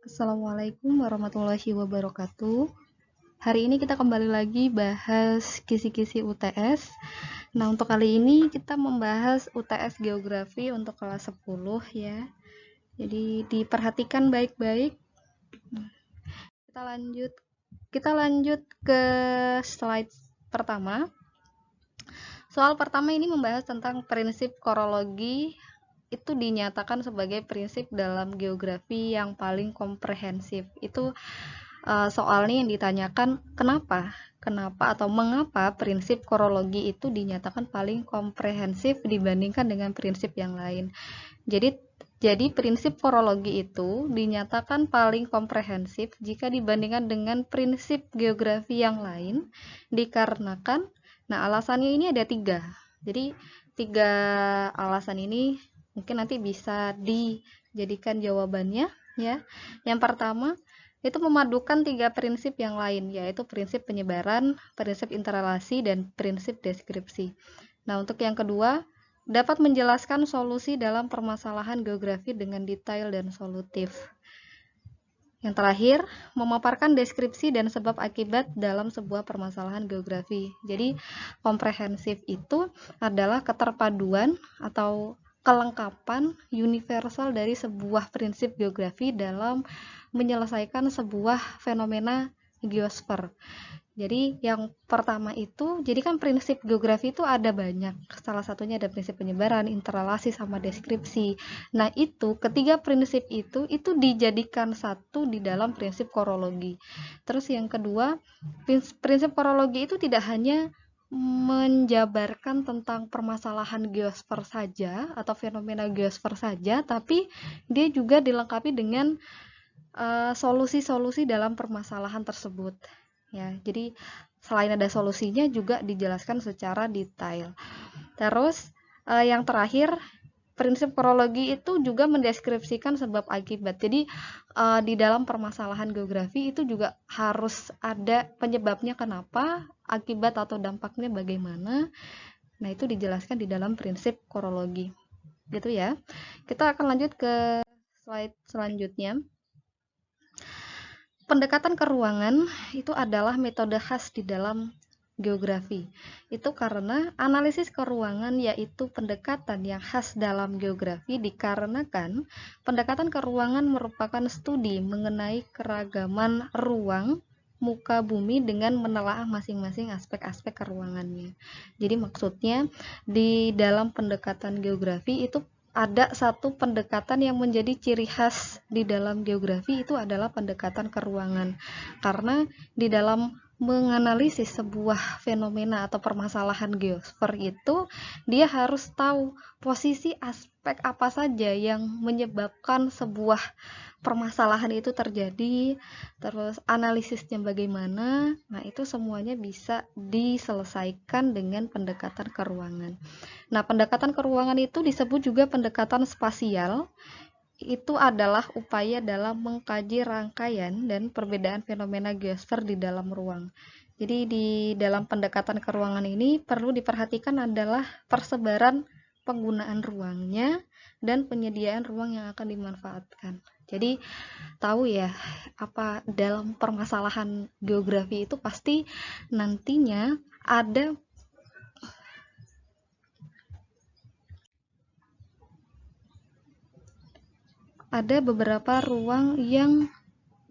Assalamualaikum warahmatullahi wabarakatuh. Hari ini kita kembali lagi bahas kisi-kisi UTS. Nah, untuk kali ini kita membahas UTS Geografi untuk kelas 10 ya. Jadi diperhatikan baik-baik. Kita lanjut ke slide pertama. Soal pertama ini membahas tentang prinsip korologi. Itu dinyatakan sebagai prinsip dalam geografi yang paling komprehensif. Itu soalnya yang ditanyakan kenapa atau mengapa prinsip korologi itu dinyatakan paling komprehensif dibandingkan dengan prinsip yang lain. Jadi prinsip korologi itu dinyatakan paling komprehensif jika dibandingkan dengan prinsip geografi yang lain dikarenakan, nah alasannya ini ada 3. Jadi 3 alasan ini mungkin nanti bisa dijadikan jawabannya ya. Yang pertama itu memadukan 3 prinsip yang lain, yaitu prinsip penyebaran, prinsip interrelasi, dan prinsip deskripsi. Nah, untuk yang kedua, dapat menjelaskan solusi dalam permasalahan geografi dengan detail dan solutif. Yang terakhir, memaparkan deskripsi dan sebab akibat dalam sebuah permasalahan geografi. Jadi, komprehensif itu adalah keterpaduan atau kelengkapan universal dari sebuah prinsip geografi dalam menyelesaikan sebuah fenomena geosfer. Jadi yang pertama itu, jadi kan prinsip geografi itu ada banyak. Salah satunya ada prinsip penyebaran, interrelasi, sama deskripsi. Nah, itu ketiga prinsip itu dijadikan satu di dalam prinsip korologi. Terus yang kedua, prinsip korologi itu tidak hanya menjabarkan tentang permasalahan geosfer saja atau fenomena geosfer saja, tapi dia juga dilengkapi dengan solusi-solusi dalam permasalahan tersebut. Ya, jadi selain ada solusinya juga dijelaskan secara detail. Terus yang terakhir, prinsip korologi itu juga mendeskripsikan sebab akibat. Jadi di dalam permasalahan geografi itu juga harus ada penyebabnya kenapa, akibat atau dampaknya bagaimana. Nah, itu dijelaskan di dalam prinsip korologi. Gitu ya. Kita akan lanjut ke slide selanjutnya. Pendekatan ke ruangan itu adalah metode khas di dalam geografi. Itu karena analisis keruangan yaitu pendekatan yang khas dalam geografi dikarenakan pendekatan keruangan merupakan studi mengenai keragaman ruang muka bumi dengan menelaah masing-masing aspek-aspek keruangannya. Jadi maksudnya di dalam pendekatan geografi itu ada satu pendekatan yang menjadi ciri khas di dalam geografi, itu adalah pendekatan keruangan. Karena di dalam menganalisis sebuah fenomena atau permasalahan geosfer itu, dia harus tahu posisi aspek apa saja yang menyebabkan sebuah permasalahan itu terjadi, terus analisisnya bagaimana. Nah, itu semuanya bisa diselesaikan dengan pendekatan keruangan. Nah, pendekatan keruangan itu disebut juga pendekatan spasial. Itu adalah upaya dalam mengkaji rangkaian dan perbedaan fenomena geosfer di dalam ruang. Jadi di dalam pendekatan keruangan ini perlu diperhatikan adalah persebaran penggunaan ruangnya dan penyediaan ruang yang akan dimanfaatkan. Jadi tahu ya, apa dalam permasalahan geografi itu pasti nantinya ada beberapa ruang yang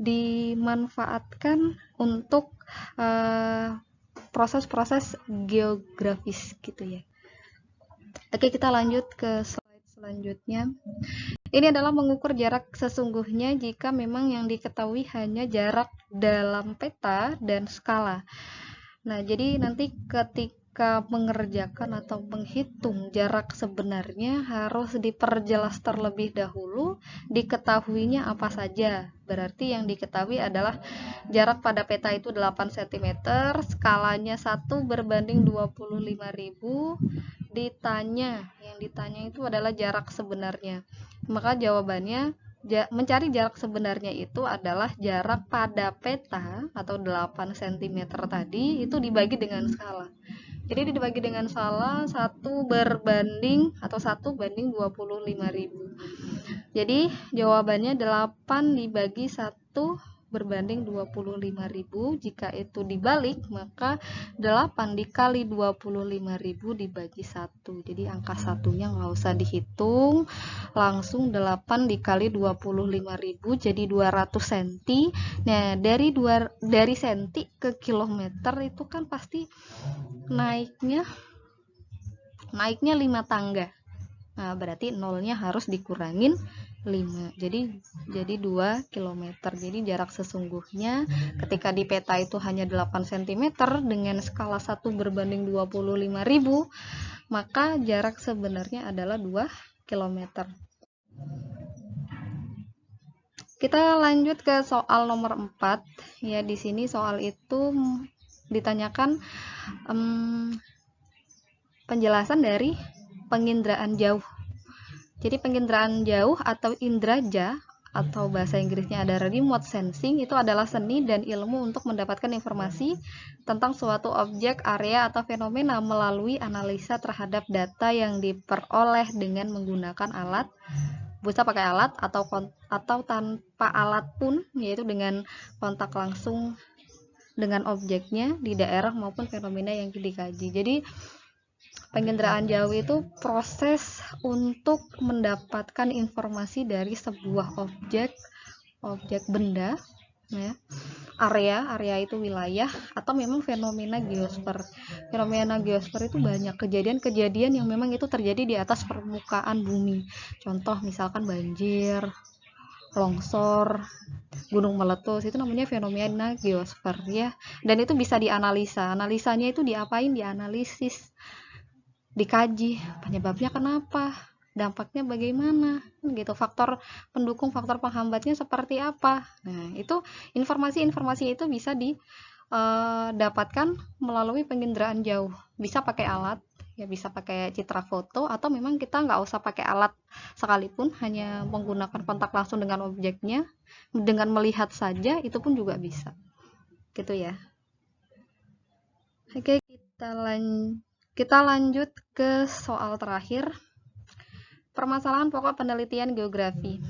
dimanfaatkan untuk proses-proses geografis gitu ya. Oke, kita lanjut ke slide selanjutnya. Ini adalah mengukur jarak sesungguhnya jika memang yang diketahui hanya jarak dalam peta dan skala. Nah, jadi nanti ketika mengerjakan atau menghitung jarak sebenarnya harus diperjelas terlebih dahulu diketahuinya apa saja. Berarti yang diketahui adalah jarak pada peta itu 8 cm, skalanya 1/25.000, yang ditanya itu adalah jarak sebenarnya. Maka jawabannya mencari jarak sebenarnya itu adalah jarak pada peta atau 8 cm tadi itu dibagi dengan skala. Jadi dibagi dengan skala 1/25.000. Jadi jawabannya 8 dibagi 1 berbanding 25.000. Jika itu dibalik, maka 8 dikali 25.000 dibagi 1. Jadi angka satunya nggak usah dihitung, langsung 8 dikali 25.000 jadi 200 cm. Nah, dari senti ke kilometer itu kan pasti naiknya 5 tangga. Nah, berarti nolnya harus dikurangin 5. Jadi 2 km. Jadi jarak sesungguhnya ketika di peta itu hanya 8 cm dengan skala 1 berbanding 25.000, maka jarak sebenarnya adalah 2 km. Kita lanjut ke soal nomor 4. Ya, di sini soal itu ditanyakan penjelasan dari penginderaan jauh. Jadi penginderaan jauh atau indraja atau bahasa Inggrisnya ada remote sensing itu adalah seni dan ilmu untuk mendapatkan informasi tentang suatu objek, area, atau fenomena melalui analisa terhadap data yang diperoleh dengan menggunakan alat, bisa pakai alat atau tanpa alat pun, yaitu dengan kontak langsung dengan objeknya di daerah maupun fenomena yang dikaji. Jadi penginderaan jauh itu proses untuk mendapatkan informasi dari sebuah objek benda, ya, area itu wilayah, atau memang fenomena geosfer. Fenomena geosfer itu banyak kejadian-kejadian yang memang itu terjadi di atas permukaan bumi. Contoh misalkan banjir, longsor, gunung meletus, itu namanya fenomena geosfer, ya. Dan itu bisa dianalisa. Analisanya itu diapain? Dianalisis, dikaji penyebabnya kenapa, dampaknya bagaimana, gitu, faktor pendukung, faktor penghambatnya seperti apa. Nah, itu informasi-informasi itu bisa didapatkan melalui penginderaan jauh. Bisa pakai alat, ya, bisa pakai citra foto, atau memang kita nggak usah pakai alat sekalipun, hanya menggunakan kontak langsung dengan objeknya, dengan melihat saja itu pun juga bisa, gitu ya. Oke, kita lanjut ke soal terakhir, permasalahan pokok penelitian geografi.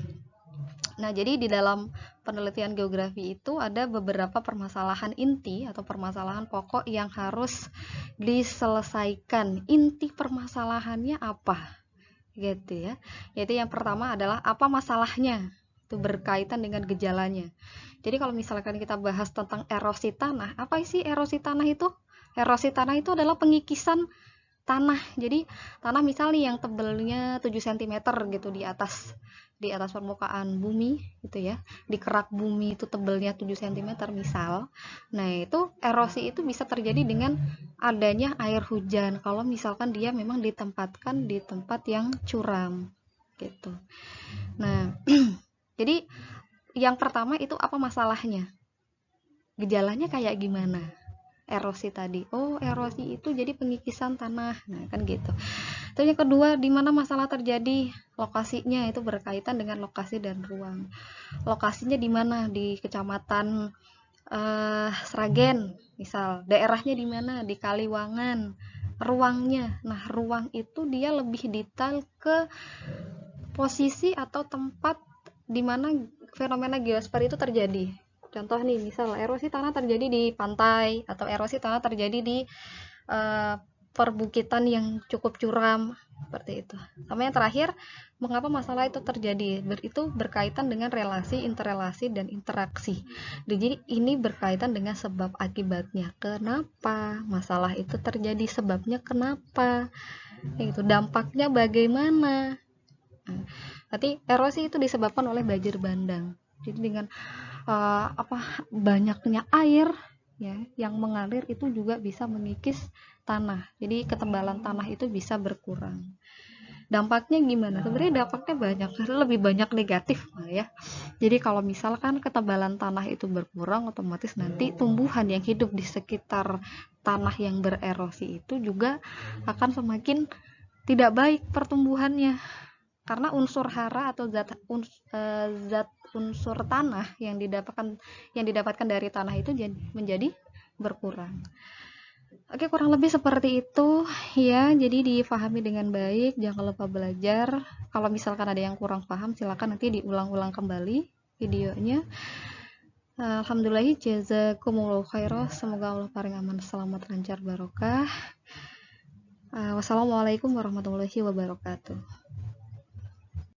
Nah, jadi di dalam penelitian geografi itu ada beberapa permasalahan inti atau permasalahan pokok yang harus diselesaikan. Inti permasalahannya apa? Gitu ya. Yaitu yang pertama adalah apa masalahnya? Itu berkaitan dengan gejalanya. Jadi kalau misalkan kita bahas tentang erosi tanah, apa sih erosi tanah itu? Erosi tanah itu adalah pengikisan tanah. Jadi tanah misalnya yang tebelnya 7 cm gitu di atas permukaan bumi gitu ya. Di kerak bumi itu tebelnya 7 cm misal. Nah, itu erosi itu bisa terjadi dengan adanya air hujan kalau misalkan dia memang ditempatkan di tempat yang curam gitu. Nah, jadi yang pertama itu apa masalahnya? Gejalanya kayak gimana? Erosi tadi. Oh, erosi itu jadi pengikisan tanah. Nah, kan gitu. Terus yang kedua, di mana masalah terjadi? Lokasinya itu berkaitan dengan lokasi dan ruang. Lokasinya di mana? Di Kecamatan Sragen, misal. Daerahnya di mana? Di Kaliwangan. Ruangnya. Nah, ruang itu dia lebih detail ke posisi atau tempat di mana fenomena geosfer itu terjadi. Contoh nih, misal erosi tanah terjadi di pantai atau erosi tanah terjadi di perbukitan yang cukup curam, seperti itu. Sama yang terakhir, mengapa masalah itu terjadi? Itu berkaitan dengan relasi, interrelasi, dan interaksi. Jadi ini berkaitan dengan sebab akibatnya. Kenapa masalah itu terjadi? Sebabnya kenapa? Itu dampaknya bagaimana? Berarti erosi itu disebabkan oleh banjir bandang. Jadi dengan banyaknya air ya yang mengalir itu juga bisa mengikis tanah. Jadi ketebalan tanah itu bisa berkurang. Dampaknya gimana? Sebenarnya dampaknya banyak, lebih banyak negatif ya. Jadi kalau misalkan ketebalan tanah itu berkurang, otomatis nanti tumbuhan yang hidup di sekitar tanah yang bererosi itu juga akan semakin tidak baik pertumbuhannya. Karena unsur hara atau zat unsur tanah yang didapatkan dari tanah itu menjadi berkurang. Oke, kurang lebih seperti itu ya. Jadi difahami dengan baik, jangan lupa belajar. Kalau misalkan ada yang kurang paham, silakan nanti diulang-ulang kembali videonya. Alhamdulillah, jazakumullahu khairan. Semoga Allah paling aman, selamat, lancar, barokah. Wassalamualaikum warahmatullahi wabarakatuh.